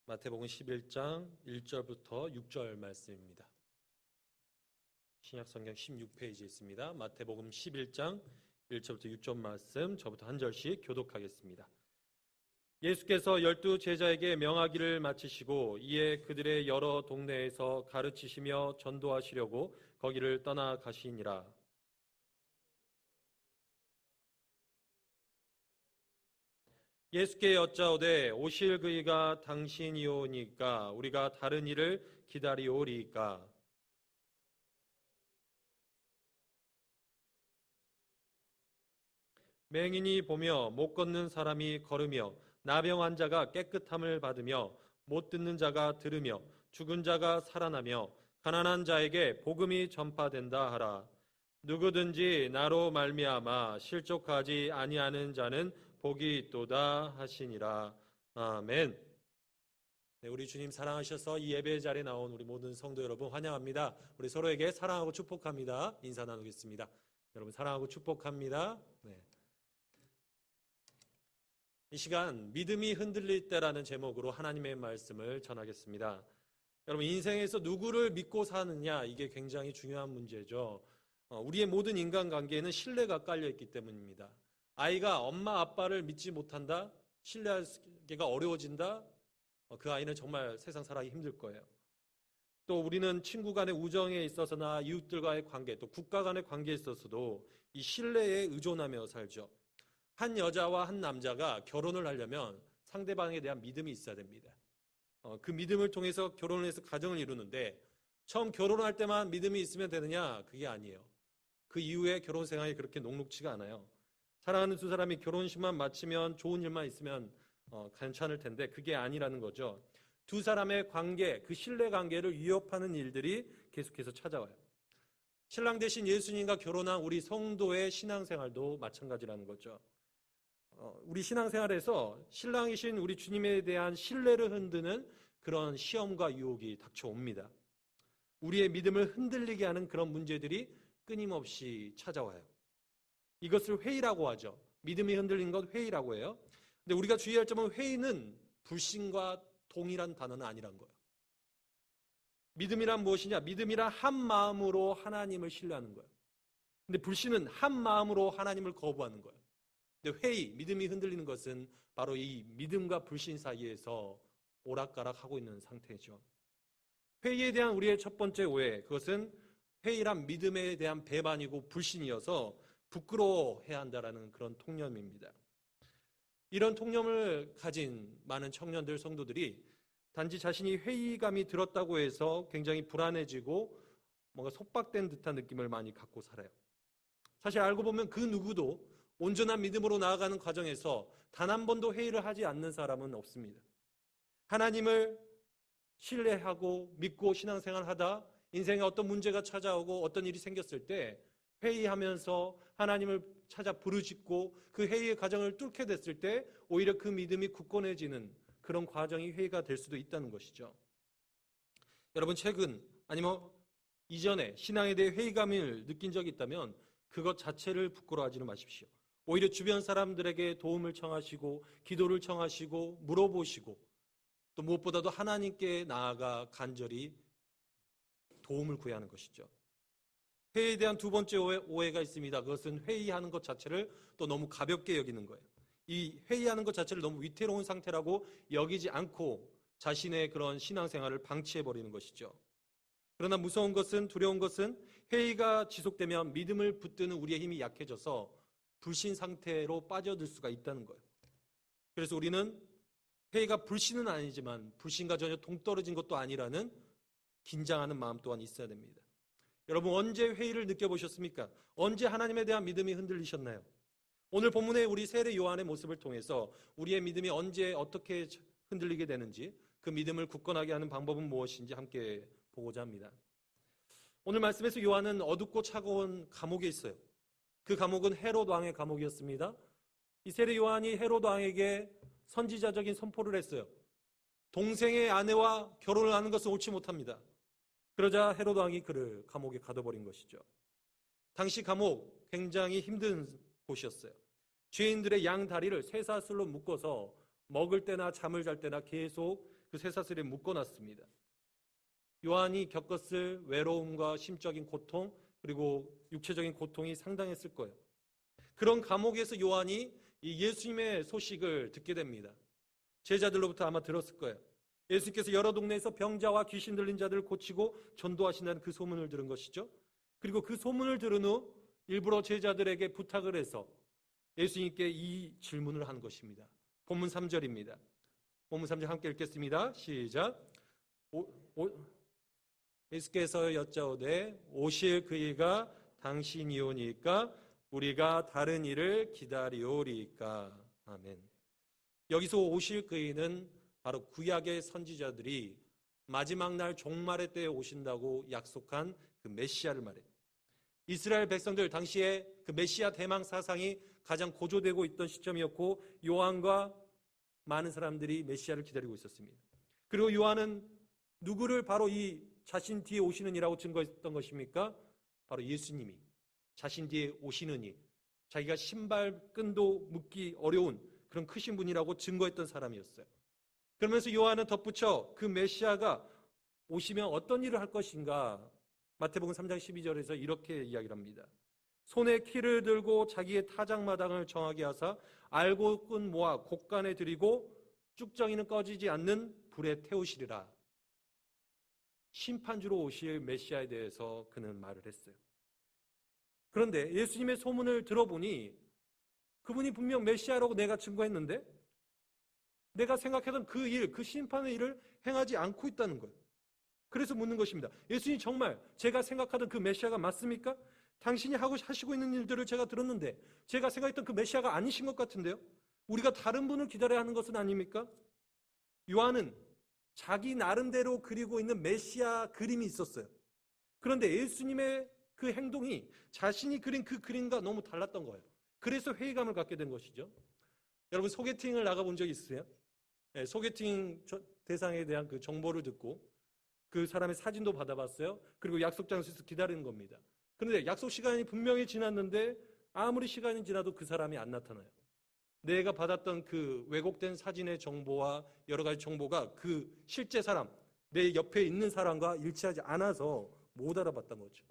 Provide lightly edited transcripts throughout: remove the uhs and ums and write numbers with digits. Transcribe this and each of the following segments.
마태복음 11장 1절부터 6절 말씀입니다. 신약성경 16페이지에 있습니다. 마태복음 11장 1절부터 6절 말씀, 저부터 한 절씩 교독하겠습니다. 예수께서 12 제자에게 명하기를 마치시고 이에 그들의 여러 동네에서 가르치시며 전도하시려고 거기를 떠나가시니라. 예수께 여짜오되 오실 그이가 당신이오니까 우리가 다른 이를 기다리오리이까. 맹인이 보며 못 걷는 사람이 걸으며 나병 환자가 깨끗함을 받으며 못 듣는 자가 들으며 죽은 자가 살아나며 가난한 자에게 복음이 전파된다 하라. 누구든지 나로 말미암아 실족하지 아니하는 자는 복이 있도다 하시니라. 아멘. 네, 우리 주님 사랑하셔서 이 예배 자리에 나온 우리 모든 성도 여러분 환영합니다. 우리 서로에게 사랑하고 축복합니다. 인사 나누겠습니다. 여러분 사랑하고 축복합니다. 네. 이 시간 믿음이 흔들릴 때라는 제목으로 하나님의 말씀을 전하겠습니다. 여러분 인생에서 누구를 믿고 사느냐 이게 굉장히 중요한 문제죠. 우리의 모든 인간관계에는 신뢰가 깔려있기 때문입니다. 아이가 엄마 아빠를 믿지 못한다? 신뢰하기가 어려워진다? 그 아이는 정말 세상 살아가기 힘들 거예요. 또 우리는 친구 간의 우정에 있어서나 이웃들과의 관계, 또 국가 간의 관계에 있어서도 이 신뢰에 의존하며 살죠. 한 여자와 한 남자가 결혼을 하려면 상대방에 대한 믿음이 있어야 됩니다. 그 믿음을 통해서 결혼을 해서 가정을 이루는데 처음 결혼할 때만 믿음이 있으면 되느냐? 그게 아니에요. 그 이후에 결혼 생활이 그렇게 녹록지가 않아요. 사랑하는 두 사람이 결혼식만 마치면 좋은 일만 있으면 괜찮을 텐데 그게 아니라는 거죠. 두 사람의 관계, 그 신뢰 관계를 위협하는 일들이 계속해서 찾아와요. 신랑 대신 예수님과 결혼한 우리 성도의 신앙생활도 마찬가지라는 거죠. 우리 신앙생활에서 신랑이신 우리 주님에 대한 신뢰를 흔드는 그런 시험과 유혹이 닥쳐옵니다. 우리의 믿음을 흔들리게 하는 그런 문제들이 끊임없이 찾아와요. 이것을 회의라고 하죠. 믿음이 흔들린 것 회의라고 해요. 근데 우리가 주의할 점은 회의는 불신과 동일한 단어는 아니란 거예요. 믿음이란 무엇이냐? 믿음이란 한 마음으로 하나님을 신뢰하는 거예요. 근데 불신은 한 마음으로 하나님을 거부하는 거예요. 근데 회의, 믿음이 흔들리는 것은 바로 이 믿음과 불신 사이에서 오락가락하고 있는 상태죠. 회의에 대한 우리의 첫 번째 오해, 그것은 회의란 믿음에 대한 배반이고 불신이어서 부끄러워해야 한다라는 그런 통념입니다. 이런 통념을 가진 많은 청년들, 성도들이 단지 자신이 회의감이 들었다고 해서 굉장히 불안해지고 뭔가 속박된 듯한 느낌을 많이 갖고 살아요. 사실 알고 보면 그 누구도 온전한 믿음으로 나아가는 과정에서 단 한 번도 회의를 하지 않는 사람은 없습니다. 하나님을 신뢰하고 믿고 신앙생활하다 인생에 어떤 문제가 찾아오고 어떤 일이 생겼을 때 회의하면서 하나님을 찾아 부르짖고 그 회의의 과정을 뚫게 됐을 때 오히려 그 믿음이 굳건해지는 그런 과정이 회의가 될 수도 있다는 것이죠. 여러분 최근 아니면 이전에 신앙에 대해 회의감을 느낀 적이 있다면 그것 자체를 부끄러워하지는 마십시오. 오히려 주변 사람들에게 도움을 청하시고 기도를 청하시고 물어보시고 또 무엇보다도 하나님께 나아가 간절히 도움을 구해야 하는 것이죠. 회의에 대한 두 번째 오해가 있습니다. 그것은 회의하는 것 자체를 또 너무 가볍게 여기는 거예요. 이 회의하는 것 자체를 너무 위태로운 상태라고 여기지 않고 자신의 그런 신앙생활을 방치해버리는 것이죠. 그러나 무서운 것은, 두려운 것은 회의가 지속되면 믿음을 붙드는 우리의 힘이 약해져서 불신 상태로 빠져들 수가 있다는 거예요. 그래서 우리는 회의가 불신은 아니지만 불신과 전혀 동떨어진 것도 아니라는 긴장하는 마음 또한 있어야 됩니다. 여러분 언제 회의를 느껴보셨습니까? 언제 하나님에 대한 믿음이 흔들리셨나요? 오늘 본문의 우리 세례 요한의 모습을 통해서 우리의 믿음이 언제 어떻게 흔들리게 되는지 그 믿음을 굳건하게 하는 방법은 무엇인지 함께 보고자 합니다. 오늘 말씀에서 요한은 어둡고 차가운 감옥에 있어요. 그 감옥은 헤롯 왕의 감옥이었습니다. 이 세례 요한이 헤롯 왕에게 선지자적인 선포를 했어요. 동생의 아내와 결혼을 하는 것은 옳지 못합니다. 그러자 헤롯 왕이 그를 감옥에 가둬버린 것이죠. 당시 감옥 굉장히 힘든 곳이었어요. 죄인들의 양 다리를 쇠사슬로 묶어서 먹을 때나 잠을 잘 때나 계속 그 쇠사슬에 묶어놨습니다. 요한이 겪었을 외로움과 심적인 고통 그리고 육체적인 고통이 상당했을 거예요. 그런 감옥에서 요한이 이 예수님의 소식을 듣게 됩니다. 제자들로부터 아마 들었을 거예요. 예수님께서 여러 동네에서 병자와 귀신 들린 자들을 고치고 전도하신다는 그 소문을 들은 것이죠. 그리고 그 소문을 들은 후 일부러 제자들에게 부탁을 해서 예수님께 이 질문을 한 것입니다. 본문 3절입니다. 본문 3절 함께 읽겠습니다. 시작. 예수께서 여짜오되 오실 그이가 당신이오니까 우리가 다른 일을 기다리오리까. 아멘. 여기서 오실 그이는 바로 구약의 선지자들이 마지막 날 종말의 때에 오신다고 약속한 그 메시아를 말해요. 이스라엘 백성들 당시에 그 메시아 대망 사상이 가장 고조되고 있던 시점이었고 요한과 많은 사람들이 메시아를 기다리고 있었습니다. 그리고 요한은 누구를 바로 이 자신 뒤에 오시는 이라고 증거했던 것입니까? 바로 예수님이 자신 뒤에 오시는 이, 자기가 신발끈도 묶기 어려운 그런 크신 분이라고 증거했던 사람이었어요. 그러면서 요한은 덧붙여 그 메시아가 오시면 어떤 일을 할 것인가 마태복음 3장 12절에서 이렇게 이야기를 합니다. 손에 키를 들고 자기의 타작마당을 정하게 하사 알고 끈 모아 곡간에 들이고 쭉정이는 꺼지지 않는 불에 태우시리라. 심판주로 오실 메시아에 대해서 그는 말을 했어요. 그런데 예수님의 소문을 들어보니 그분이 분명 메시아라고 내가 증거했는데 내가 생각했던 그 일, 그 심판의 일을 행하지 않고 있다는 거예요. 그래서 묻는 것입니다. 예수님 정말 제가 생각하던 그 메시아가 맞습니까? 당신이 하시고 있는 일들을 제가 들었는데 제가 생각했던 그 메시아가 아니신 것 같은데요? 우리가 다른 분을 기다려야 하는 것은 아닙니까? 요한은 자기 나름대로 그리고 있는 메시아 그림이 있었어요. 그런데 예수님의 그 행동이 자신이 그린 그 그림과 너무 달랐던 거예요. 그래서 회의감을 갖게 된 것이죠. 여러분 소개팅을 나가본 적 있으세요? 네, 소개팅 대상에 대한 그 정보를 듣고 그 사람의 사진도 받아봤어요. 그리고 약속 장소에서 기다리는 겁니다. 그런데 약속 시간이 분명히 지났는데 아무리 시간이 지나도 그 사람이 안 나타나요. 내가 받았던 그 왜곡된 사진의 정보와 여러 가지 정보가 그 실제 사람, 내 옆에 있는 사람과 일치하지 않아서 못 알아봤던 거죠.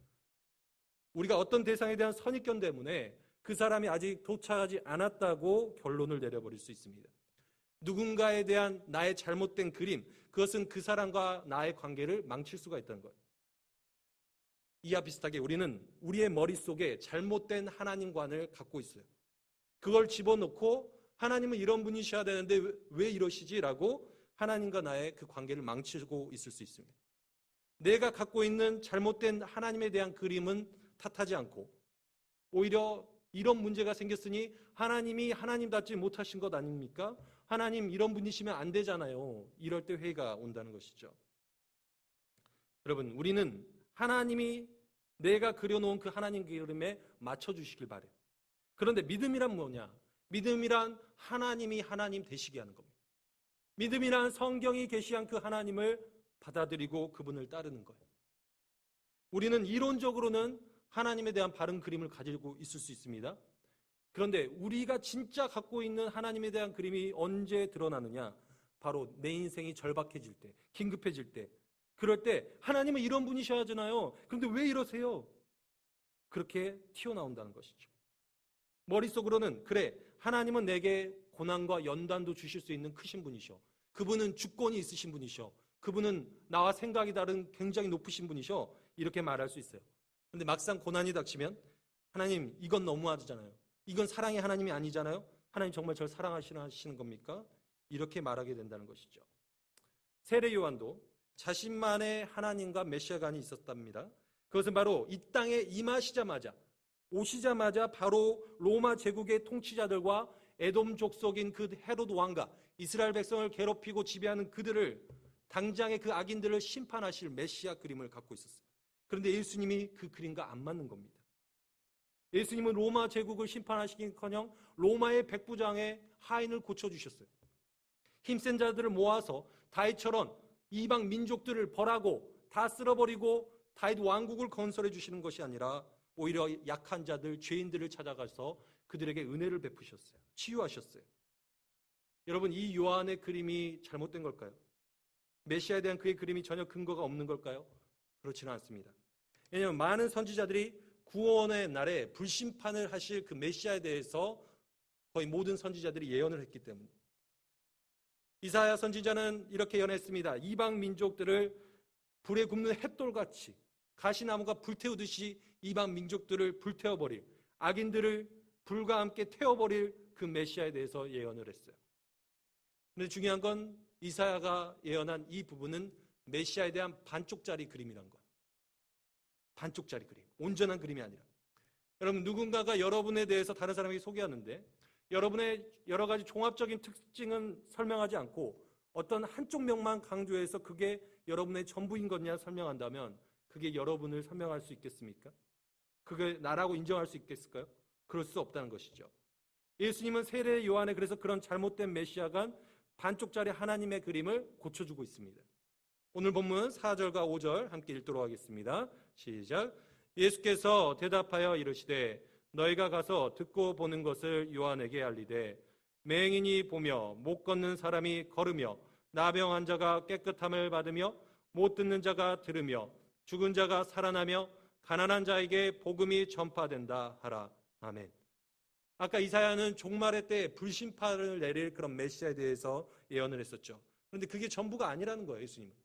우리가 어떤 대상에 대한 선입견 때문에 그 사람이 아직 도착하지 않았다고 결론을 내려버릴 수 있습니다. 누군가에 대한 나의 잘못된 그림, 그것은 그 사람과 나의 관계를 망칠 수가 있다는 거예요. 이와 비슷하게 우리는 우리의 머릿속에 잘못된 하나님관을 갖고 있어요. 그걸 집어넣고 하나님은 이런 분이셔야 되는데 왜 이러시지라고 하나님과 나의 그 관계를 망치고 있을 수 있습니다. 내가 갖고 있는 잘못된 하나님에 대한 그림은 탓하지 않고 오히려 이런 문제가 생겼으니 하나님이 하나님답지 못하신 것 아닙니까? 하나님 이런 분이시면 안 되잖아요. 이럴 때 회의가 온다는 것이죠. 여러분 우리는 하나님이 내가 그려놓은 그 하나님 그림에 맞춰주시길 바래요. 그런데 믿음이란 뭐냐? 믿음이란 하나님이 하나님 되시게 하는 겁니다. 믿음이란 성경이 계시한 그 하나님을 받아들이고 그분을 따르는 거예요. 우리는 이론적으로는 하나님에 대한 바른 그림을 가지고 있을 수 있습니다. 그런데 우리가 진짜 갖고 있는 하나님에 대한 그림이 언제 드러나느냐? 바로 내 인생이 절박해질 때, 긴급해질 때, 그럴 때 하나님은 이런 분이셔야 하잖아요. 그런데 왜 이러세요? 그렇게 튀어나온다는 것이죠. 머릿속으로는 그래, 하나님은 내게 고난과 연단도 주실 수 있는 크신 분이셔. 그분은 주권이 있으신 분이셔. 그분은 나와 생각이 다른 굉장히 높으신 분이셔. 이렇게 말할 수 있어요. 그런데 막상 고난이 닥치면 하나님 이건 너무하잖아요. 이건 사랑의 하나님이 아니잖아요. 하나님 정말 저를 사랑하시는 겁니까? 이렇게 말하게 된다는 것이죠. 세례 요한도 자신만의 하나님과 메시아관이 있었답니다. 그것은 바로 이 땅에 임하시자마자 오시자마자 바로 로마 제국의 통치자들과 에돔 족속인 그 헤롯 왕과 이스라엘 백성을 괴롭히고 지배하는 그들을 당장의 그 악인들을 심판하실 메시아 그림을 갖고 있었어요. 그런데 예수님이 그 그림과 안 맞는 겁니다. 예수님은 로마 제국을 심판하시긴커녕 로마의 백부장의 하인을 고쳐주셨어요. 힘센 자들을 모아서 다윗처럼 이방 민족들을 벌하고 다 쓸어버리고 다윗 왕국을 건설해 주시는 것이 아니라 오히려 약한 자들, 죄인들을 찾아가서 그들에게 은혜를 베푸셨어요. 치유하셨어요. 여러분 이 요한의 그림이 잘못된 걸까요? 메시아에 대한 그의 그림이 전혀 근거가 없는 걸까요? 그렇지는 않습니다. 왜냐하면 많은 선지자들이 구원의 날에 불심판을 하실 그 메시아에 대해서 거의 모든 선지자들이 예언을 했기 때문에. 이사야 선지자는 이렇게 예언했습니다. 이방 민족들을 불에 굽는 햇돌같이 가시나무가 불태우듯이 이방 민족들을 불태워버릴, 악인들을 불과 함께 태워버릴 그 메시아에 대해서 예언을 했어요. 그런데 중요한 건 이사야가 예언한 이 부분은 메시아에 대한 반쪽짜리 그림이란 거예요. 반쪽짜리 그림, 온전한 그림이 아니라. 여러분, 누군가가 여러분에 대해서 다른 사람에게 소개하는데 여러분의 여러 가지 종합적인 특징은 설명하지 않고 어떤 한쪽 면만 강조해서 그게 여러분의 전부인 거냐 설명한다면 그게 여러분을 설명할 수 있겠습니까? 그게 나라고 인정할 수 있겠을까요? 그럴 수 없다는 것이죠. 예수님은 세례 요한에 그래서 그런 잘못된 메시아가 반쪽짜리 하나님의 그림을 고쳐주고 있습니다. 오늘 본문 4절과 5절 함께 읽도록 하겠습니다. 시작. 예수께서 대답하여 이르시되 너희가 가서 듣고 보는 것을 요한에게 알리되 맹인이 보며 못 걷는 사람이 걸으며 나병 환자가 깨끗함을 받으며 못 듣는 자가 들으며 죽은 자가 살아나며 가난한 자에게 복음이 전파된다 하라. 아멘. 아까 이사야는 종말의 때 불심판을 내릴 그런 메시아에 대해서 예언을 했었죠. 그런데 그게 전부가 아니라는 거예요. 예수님은.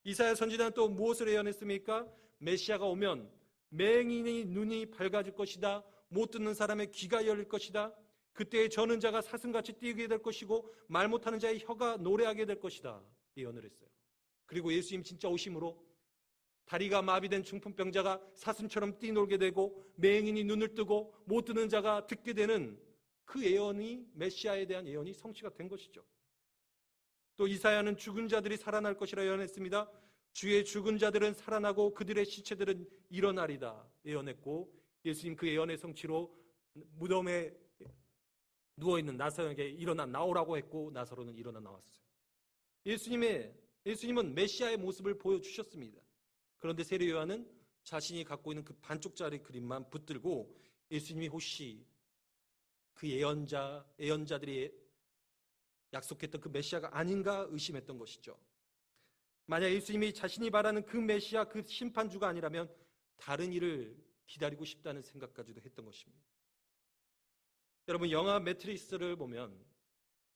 이사야 선지자는 또 무엇을 예언했습니까? 메시아가 오면 맹인의 눈이 밝아질 것이다. 못 듣는 사람의 귀가 열릴 것이다. 그때 저는 자가 사슴같이 뛰게 될 것이고 말 못하는 자의 혀가 노래하게 될 것이다. 예언을 했어요. 그리고 예수님 진짜 오심으로 다리가 마비된 중풍병자가 사슴처럼 뛰놀게 되고 맹인이 눈을 뜨고 못 듣는 자가 듣게 되는 그 예언이 메시아에 대한 예언이 성취가 된 것이죠. 또 이사야는 죽은 자들이 살아날 것이라 예언했습니다. 주의 죽은 자들은 살아나고 그들의 시체들은 일어나리다 예언했고 예수님 그 예언의 성취로 무덤에 누워있는 나사로에게 일어나 나오라고 했고 나사로는 일어나 나왔어요. 예수님은 메시아의 모습을 보여주셨습니다. 그런데 세례 요한은 자신이 갖고 있는 그 반쪽짜리 그림만 붙들고 예수님이 혹시 그 예언자들이 약속했던 그 메시아가 아닌가 의심했던 것이죠. 만약 예수님이 자신이 말하는 그 메시아, 그 심판주가 아니라면 다른 일을 기다리고 싶다는 생각까지도 했던 것입니다. 여러분, 영화 매트릭스를 보면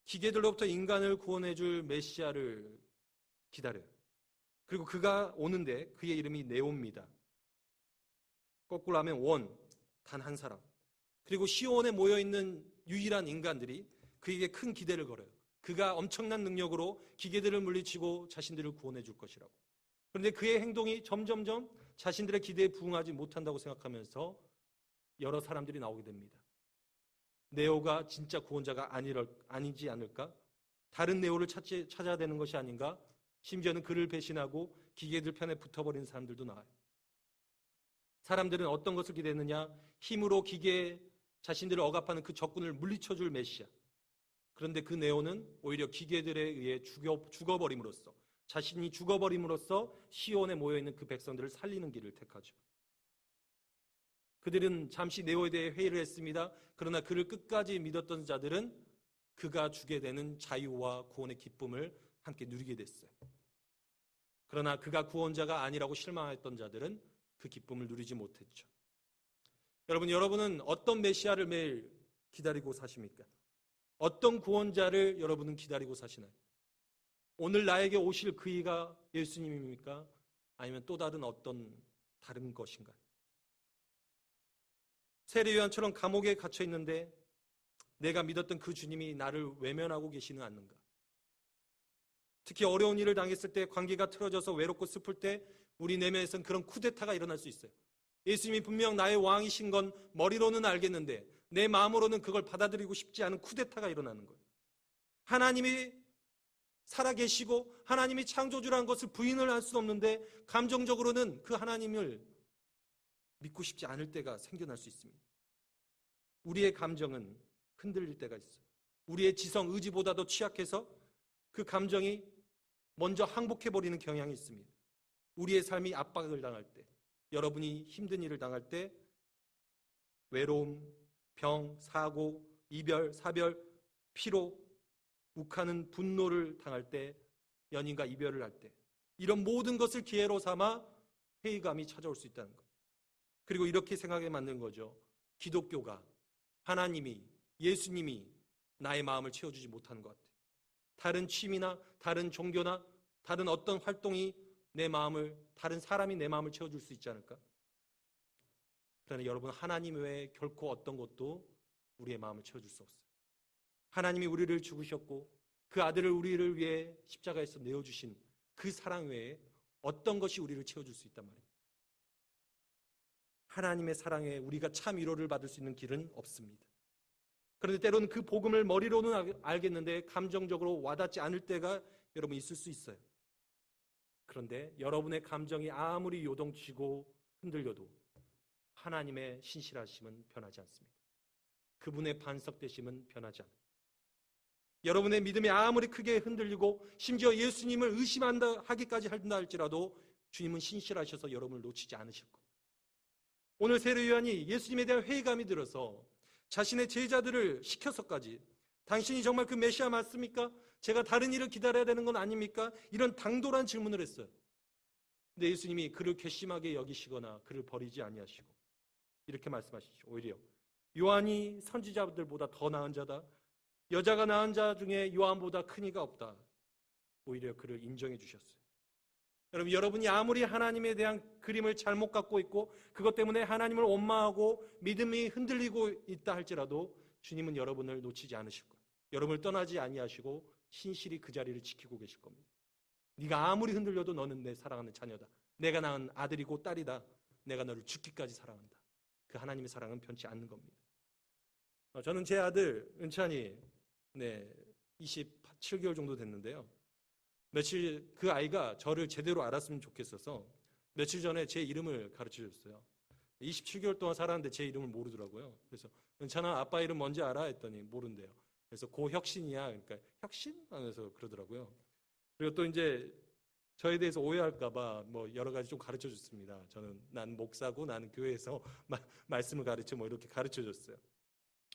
기계들로부터 인간을 구원해줄 메시아를 기다려요. 그리고 그가 오는데 그의 이름이 네오입니다. 거꾸로 하면 원, 단 한 사람. 그리고 시온에 모여있는 유일한 인간들이 그에게 큰 기대를 걸어요. 그가 엄청난 능력으로 기계들을 물리치고 자신들을 구원해 줄 것이라고. 그런데 그의 행동이 점점점 자신들의 기대에 부응하지 못한다고 생각하면서 여러 사람들이 나오게 됩니다. 네오가 진짜 구원자가 아니지 않을까? 다른 네오를 찾아야 되는 것이 아닌가? 심지어는 그를 배신하고 기계들 편에 붙어버리는 사람들도 나와요. 사람들은 어떤 것을 기대했느냐? 힘으로 기계에 자신들을 억압하는 그 적군을 물리쳐줄 메시아. 그런데 그 네오는 오히려 기계들에 의해 죽어버림으로써 자신이 죽어버림으로써 시온에 모여있는 그 백성들을 살리는 길을 택하죠. 그들은 잠시 네오에 대해 회의를 했습니다. 그러나 그를 끝까지 믿었던 자들은 그가 주게 되는 자유와 구원의 기쁨을 함께 누리게 됐어요. 그러나 그가 구원자가 아니라고 실망했던 자들은 그 기쁨을 누리지 못했죠. 여러분은 어떤 메시아를 매일 기다리고 사십니까? 어떤 구원자를 여러분은 기다리고 사시나요? 오늘 나에게 오실 그이가 예수님입니까? 아니면 또 다른 것인가요? 세례 요한처럼 감옥에 갇혀 있는데 내가 믿었던 그 주님이 나를 외면하고 계시는 않는가? 특히 어려운 일을 당했을 때, 관계가 틀어져서 외롭고 슬플 때 우리 내면에서는 그런 쿠데타가 일어날 수 있어요. 예수님이 분명 나의 왕이신 건 머리로는 알겠는데 내 마음으로는 그걸 받아들이고 싶지 않은 쿠데타가 일어나는 거예요. 하나님이 살아계시고 하나님이 창조주라는 것을 부인을 할 수 없는데 감정적으로는 그 하나님을 믿고 싶지 않을 때가 생겨날 수 있습니다. 우리의 감정은 흔들릴 때가 있어요. 우리의 지성, 의지보다도 취약해서 그 감정이 먼저 항복해버리는 경향이 있습니다. 우리의 삶이 압박을 당할 때, 여러분이 힘든 일을 당할 때, 외로움, 병, 사고, 이별, 사별, 피로, 욱하는 분노를 당할 때 연인과 이별을 할 때, 이런 모든 것을 기회로 삼아 회의감이 찾아올 수 있다는 것. 그리고 이렇게 생각에 맞는 거죠. 기독교가, 하나님이, 예수님이 나의 마음을 채워주지 못하는 것 같아요. 다른 취미나 다른 종교나 다른 어떤 활동이 내 마음을, 다른 사람이 내 마음을 채워줄 수 있지 않을까? 그러나 여러분, 하나님 외에 결코 어떤 것도 우리의 마음을 채워줄 수 없어요. 하나님이 우리를 죽으셨고 그 아들을 우리를 위해 십자가에서 내어주신 그 사랑 외에 어떤 것이 우리를 채워줄 수 있단 말이에요. 하나님의 사랑에 우리가 참 위로를 받을 수 있는 길은 없습니다. 그런데 때로는 그 복음을 머리로는 알겠는데 감정적으로 와닿지 않을 때가 여러분 있을 수 있어요. 그런데 여러분의 감정이 아무리 요동치고 흔들려도 하나님의 신실하심은 변하지 않습니다. 그분의 반석되심은 변하지 않아요. 여러분의 믿음이 아무리 크게 흔들리고 심지어 예수님을 의심한다 하기까지 한다 할지라도 주님은 신실하셔서 여러분을 놓치지 않으실 거예요. 오늘 세례 요한이 예수님에 대한 회의감이 들어서 자신의 제자들을 시켜서까지 당신이 정말 그 메시아 맞습니까? 제가 다른 일을 기다려야 되는 건 아닙니까? 이런 당돌한 질문을 했어요. 근데 예수님이 그를 괘씸하게 여기시거나 그를 버리지 아니하시고 이렇게 말씀하시죠. 오히려 요한이 선지자들보다 더 나은 자다. 여자가 낳은 자 중에 요한보다 큰 이가 없다. 오히려 그를 인정해 주셨어요. 여러분이 아무리 하나님에 대한 그림을 잘못 갖고 있고 그것 때문에 하나님을 원망하고 믿음이 흔들리고 있다 할지라도 주님은 여러분을 놓치지 않으실 거예요. 여러분을 떠나지 아니하시고 신실히 그 자리를 지키고 계실 겁니다. 네가 아무리 흔들려도 너는 내 사랑하는 자녀다. 내가 낳은 아들이고 딸이다. 내가 너를 죽기까지 사랑한다. 그 하나님의 사랑은 변치 않는 겁니다. 저는 제 아들 은찬이 27개월 정도 됐는데요. 며칠 그 아이가 저를 제대로 알았으면 좋겠어서 며칠 전에 제 이름을 가르쳐줬어요. 27개월 동안 살았는데 제 이름을 모르더라고요. 그래서 은찬아 아빠 이름 뭔지 알아? 했더니 모른대요. 그래서 고혁신이야. 그러니까 혁신? 하면서 그러더라고요. 그리고 또 이제 저에 대해서 오해할까봐 여러 가지 좀 가르쳐 줬습니다. 저는 난 목사고 나는 교회에서 말씀을 가르쳐 이렇게 가르쳐 줬어요.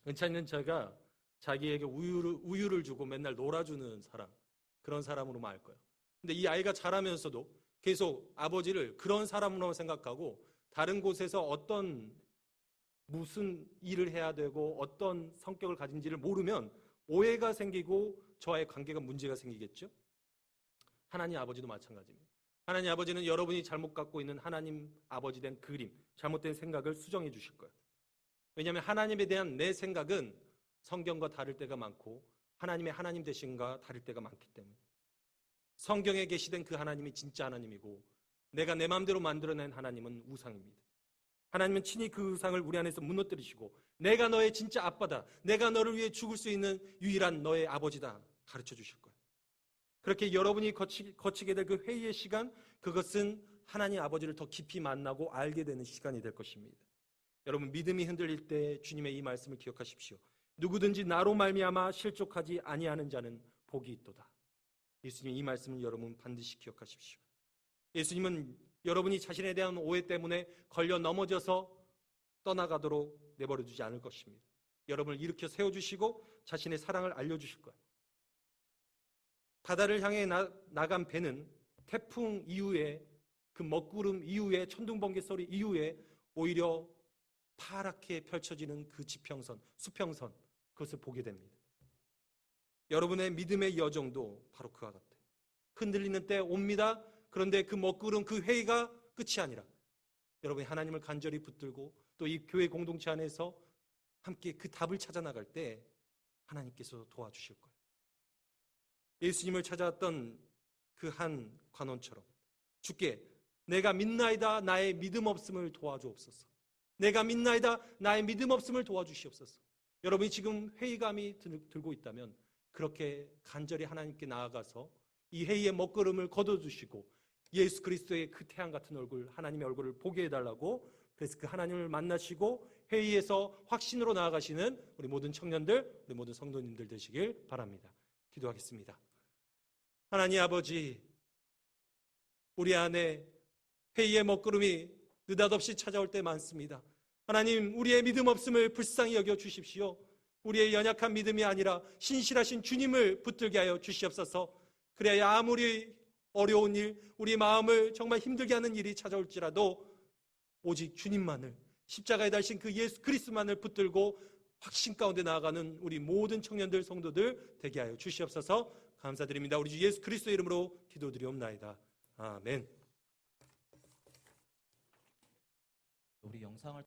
은찬이는 제가 자기에게 우유를 주고 맨날 놀아주는 사람, 그런 사람으로 말 거예요. 근데 이 아이가 자라면서도 계속 아버지를 그런 사람으로 생각하고 다른 곳에서 무슨 일을 해야 되고 어떤 성격을 가진지를 모르면 오해가 생기고 저와의 관계가 문제가 생기겠죠? 하나님 아버지도 마찬가지입니다. 하나님 아버지는 여러분이 잘못 갖고 있는 하나님 아버지 된 그림, 잘못된 생각을 수정해 주실 거예요. 왜냐하면 하나님에 대한 내 생각은 성경과 다를 때가 많고 하나님의 하나님 되심과 다를 때가 많기 때문에 성경에 계시된 그 하나님이 진짜 하나님이고 내가 내 마음대로 만들어낸 하나님은 우상입니다. 하나님은 친히 그 우상을 우리 안에서 무너뜨리시고 내가 너의 진짜 아빠다. 내가 너를 위해 죽을 수 있는 유일한 너의 아버지다. 가르쳐 주실 거예요. 그렇게 여러분이 거치게 될 그 회의의 시간, 그것은 하나님 아버지를 더 깊이 만나고 알게 되는 시간이 될 것입니다. 여러분 믿음이 흔들릴 때 주님의 이 말씀을 기억하십시오. 누구든지 나로 말미암아 실족하지 아니하는 자는 복이 있도다. 예수님 이 말씀을 여러분 반드시 기억하십시오. 예수님은 여러분이 자신에 대한 오해 때문에 걸려 넘어져서 떠나가도록 내버려 두지 않을 것입니다. 여러분을 일으켜 세워주시고 자신의 사랑을 알려주실 거예요. 바다를 향해 나간 배는 태풍 이후에 그 먹구름 이후에 천둥번개 소리 이후에 오히려 파랗게 펼쳐지는 그 지평선, 수평선, 그것을 보게 됩니다. 여러분의 믿음의 여정도 바로 그와 같아요. 흔들리는 때 옵니다. 그런데 그 먹구름, 그 회의가 끝이 아니라 여러분이 하나님을 간절히 붙들고 또 이 교회 공동체 안에서 함께 그 답을 찾아 나갈 때 하나님께서 도와주실 거예요. 예수님을 찾아왔던 그 한 관원처럼 주께 내가 믿나이다 나의 믿음 없음을 도와주옵소서. 내가 믿나이다 나의 믿음 없음을 도와주시옵소서. 여러분이 지금 회의감이 들고 있다면 그렇게 간절히 하나님께 나아가서 이 회의의 먹구름을 걷어주시고 예수 그리스도의 그 태양 같은 얼굴, 하나님의 얼굴을 보게 해달라고, 그래서 그 하나님을 만나시고 회의에서 확신으로 나아가시는 우리 모든 청년들, 우리 모든 성도님들 되시길 바랍니다. 기도하겠습니다. 하나님 아버지, 우리 안에 회의의 먹구름이 느닷없이 찾아올 때 많습니다. 하나님, 우리의 믿음 없음을 불쌍히 여겨 주십시오. 우리의 연약한 믿음이 아니라 신실하신 주님을 붙들게 하여 주시옵소서. 그래야 아무리 어려운 일, 우리 마음을 정말 힘들게 하는 일이 찾아올지라도 오직 주님만을, 십자가에 달신 그 예수 그리스도만을 붙들고 확신 가운데 나아가는 우리 모든 청년들, 성도들 되게 하여 주시옵소서. 감사드립니다. 우리 주 예수 그리스도의 이름으로 기도드리옵나이다. 아멘. 우리 영상을